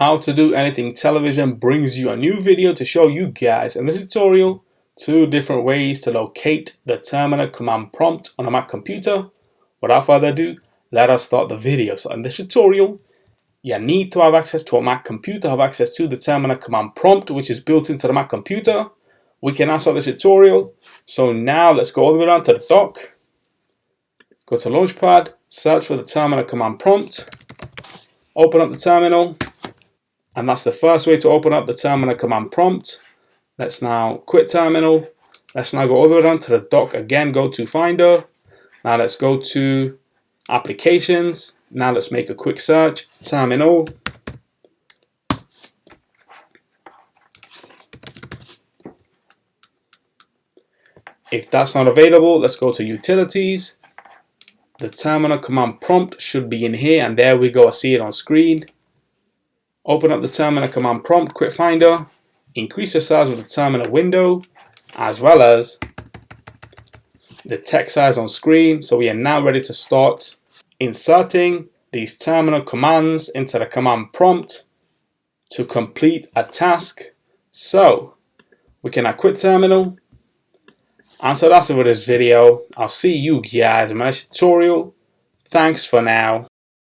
How to do anything television brings you a new video to show you guys in this tutorial 2 different ways to locate the terminal command prompt on a Mac computer. Without further ado, let us start the video. So in this tutorial, you need to have access to a Mac computer, have access to the terminal command prompt, which is built into the Mac computer. We can now start the tutorial. So now let's go all the way down to the dock. Go to Launchpad, search for the terminal command prompt, open up the terminal, and that's the first way to open up the terminal command prompt. Let's now quit terminal. Let's now go all the way down to the dock again, go to Finder. Now let's go to Applications. Now let's make a quick search, terminal. If that's not available, let's go to Utilities. The terminal command prompt should be in here, and there we go, I see it on screen. Open up the terminal command prompt, quit Finder, increase the size of the terminal window, as well as the text size on screen. So we are now ready to start inserting these terminal commands into the command prompt to complete a task. So we can now quit terminal. And so that's it for this video. I'll see you guys in my next tutorial. Thanks for now.